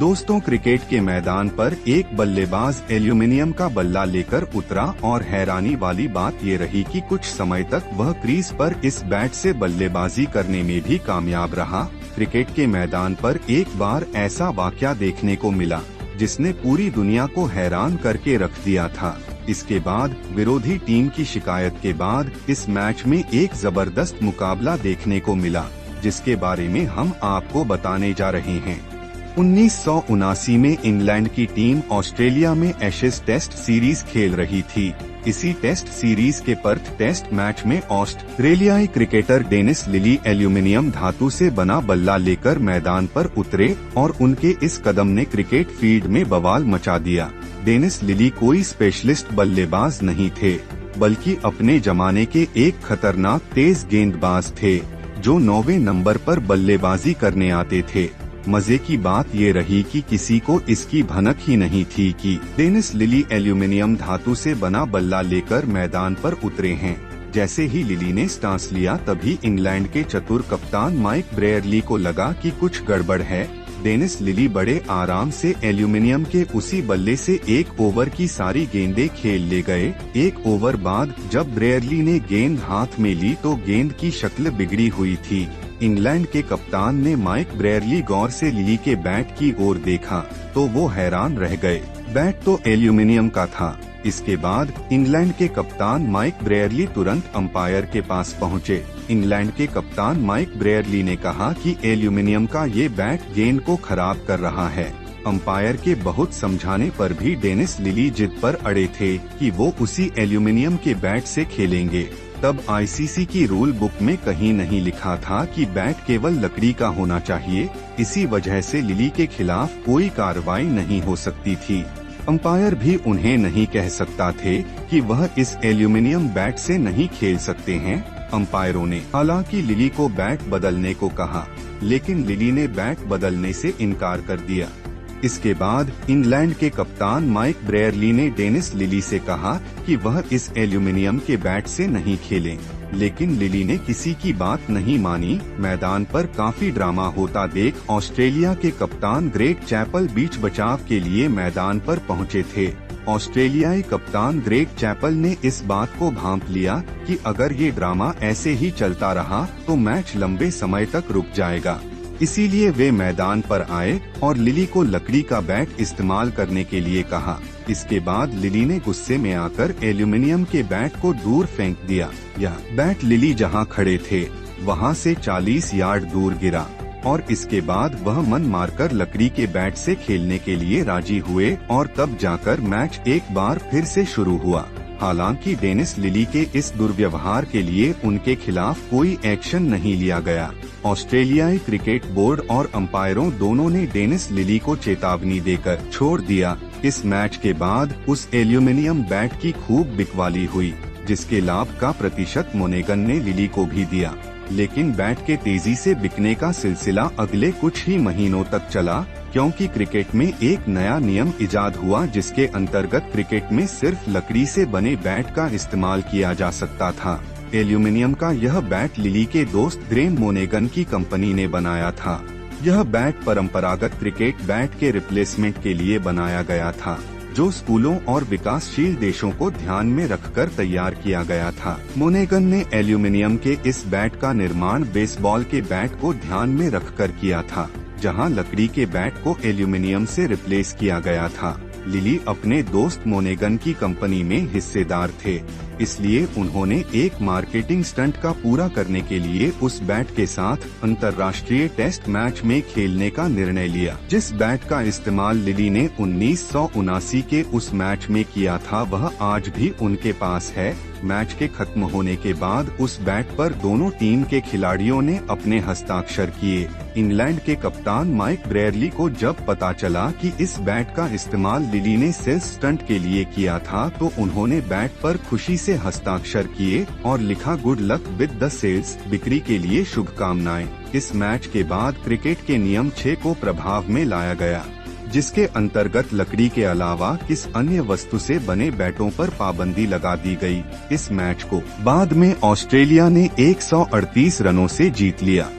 दोस्तों, क्रिकेट के मैदान पर एक बल्लेबाज एल्यूमिनियम का बल्ला लेकर उतरा और हैरानी वाली बात ये रही कि कुछ समय तक वह क्रीज पर इस बैट से बल्लेबाजी करने में भी कामयाब रहा। क्रिकेट के मैदान पर एक बार ऐसा वाकया देखने को मिला जिसने पूरी दुनिया को हैरान करके रख दिया था। इसके बाद विरोधी टीम की शिकायत के बाद इस मैच में एक जबरदस्त मुकाबला देखने को मिला, जिसके बारे में हम आपको बताने जा रहे हैं। 1979 में इंग्लैंड की टीम ऑस्ट्रेलिया में एशेज टेस्ट सीरीज खेल रही थी। इसी टेस्ट सीरीज के पर्थ टेस्ट मैच में ऑस्ट्रेलियाई क्रिकेटर डेनिस लिली एल्यूमिनियम धातु से बना बल्ला लेकर मैदान पर उतरे और उनके इस कदम ने क्रिकेट फील्ड में बवाल मचा दिया। डेनिस लिली कोई स्पेशलिस्ट बल्लेबाज नहीं थे, बल्कि अपने जमाने के एक खतरनाक तेज गेंदबाज थे जो 9वें नंबर पर बल्लेबाजी करने आते थे। मजे की बात ये रही कि किसी को इसकी भनक ही नहीं थी कि डेनिस लिली एल्यूमिनियम धातु से बना बल्ला लेकर मैदान पर उतरे हैं। जैसे ही लिली ने स्टांस लिया, तभी इंग्लैंड के चतुर कप्तान माइक ब्रेयरली को लगा कि कुछ गड़बड़ है। डेनिस लिली बड़े आराम से एल्यूमिनियम के उसी बल्ले से एक ओवर की सारी गेंदें खेल ले गए। एक ओवर बाद जब ब्रेयरली ने गेंद हाथ में ली तो गेंद की शक्ल बिगड़ी हुई थी। इंग्लैंड के कप्तान ने माइक ब्रेयरली गौर से लिली के बैट की ओर देखा तो वो हैरान रह गए। बैट तो एल्यूमिनियम का था। इसके बाद इंग्लैंड के कप्तान माइक ब्रेयरली तुरंत अंपायर के पास पहुंचे। इंग्लैंड के कप्तान माइक ब्रेयरली ने कहा कि एल्यूमिनियम का ये बैट गेंद को खराब कर रहा है। अंपायर के बहुत समझाने पर भी डेनिस लिली जिद पर अड़े थे कि वो उसी एल्यूमिनियम के बैट से खेलेंगे। तब आईसीसी की रूल बुक में कहीं नहीं लिखा था कि बैट केवल लकड़ी का होना चाहिए। इसी वजह से लिली के खिलाफ कोई कार्रवाई नहीं हो सकती थी। अंपायर भी उन्हें नहीं कह सकता थे कि वह इस एल्यूमिनियम बैट से नहीं खेल सकते हैं। अंपायरों ने हालांकि लिली को बैट बदलने को कहा, लेकिन लिली ने बैट बदलने से इनकार कर दिया। इसके बाद इंग्लैंड के कप्तान माइक ब्रेयरली ने डेनिस लिली से कहा कि वह इस एल्यूमिनियम के बैट से नहीं खेलें, लेकिन लिली ने किसी की बात नहीं मानी। मैदान पर काफी ड्रामा होता देख ऑस्ट्रेलिया के कप्तान ग्रेग चैपल बीच बचाव के लिए मैदान पर पहुंचे थे। ऑस्ट्रेलियाई कप्तान ग्रेग चैपल ने इस बात को भांप लिया कि अगर ये ड्रामा ऐसे ही चलता रहा तो मैच लंबे समय तक रुक जाएगा। इसीलिए वे मैदान पर आए और लिली को लकड़ी का बैट इस्तेमाल करने के लिए कहा। इसके बाद लिली ने गुस्से में आकर एल्यूमिनियम के बैट को दूर फेंक दिया। यह बैट लिली जहां खड़े थे वहां से 40 यार्ड दूर गिरा और इसके बाद वह मन मारकर लकड़ी के बैट से खेलने के लिए राजी हुए और तब जाकर मैच एक बार फिर से शुरू हुआ। हालांकि डेनिस लिली के इस दुर्व्यवहार के लिए उनके खिलाफ कोई एक्शन नहीं लिया गया। ऑस्ट्रेलियाई क्रिकेट बोर्ड और अंपायरों दोनों ने डेनिस लिली को चेतावनी देकर छोड़ दिया। इस मैच के बाद उस एल्यूमिनियम बैट की खूब बिकवाली हुई, जिसके लाभ का प्रतिशत मोनेगन ने लिली को भी दिया। लेकिन बैट के तेजी से बिकने का सिलसिला अगले कुछ ही महीनों तक चला, क्योंकि क्रिकेट में एक नया नियम इजाद हुआ जिसके अंतर्गत क्रिकेट में सिर्फ लकड़ी से बने बैट का इस्तेमाल किया जा सकता था। एल्यूमिनियम का यह बैट लिली के दोस्त ग्रेम मोनेगन की कंपनी ने बनाया था। यह बैट परंपरागत क्रिकेट बैट के रिप्लेसमेंट के लिए बनाया गया था, जो स्कूलों और विकासशील देशों को ध्यान में रखकर तैयार किया गया था। मोनेगन ने एल्यूमिनियम के इस बैट का निर्माण बेसबॉल के बैट को ध्यान में रखकर किया था, जहां लकड़ी के बैट को एल्यूमिनियम से रिप्लेस किया गया था। लिली अपने दोस्त मोनेगन की कंपनी में हिस्सेदार थे, इसलिए उन्होंने एक मार्केटिंग स्टंट का पूरा करने के लिए उस बैट के साथ अंतर्राष्ट्रीय टेस्ट मैच में खेलने का निर्णय लिया। जिस बैट का इस्तेमाल लिली ने 1979 के उस मैच में किया था, वह आज भी उनके पास है। मैच के खत्म होने के बाद उस बैट पर दोनों टीम के खिलाड़ियों ने अपने हस्ताक्षर किए। इंग्लैंड के कप्तान माइक ब्रेयरली को जब पता चला कि इस बैट का इस्तेमाल लिली ने सेल्स स्टंट के लिए किया था, तो उन्होंने बैट पर खुशी से हस्ताक्षर किए और लिखा, good luck with the sales, बिक्री के लिए शुभकामनाएं। इस मैच के बाद क्रिकेट के नियम 6 को प्रभाव में लाया गया, जिसके अंतर्गत लकड़ी के अलावा किस अन्य वस्तु से बने बैटों पर पाबंदी लगा दी गई। इस मैच को बाद में ऑस्ट्रेलिया ने 138 रनों से जीत लिया।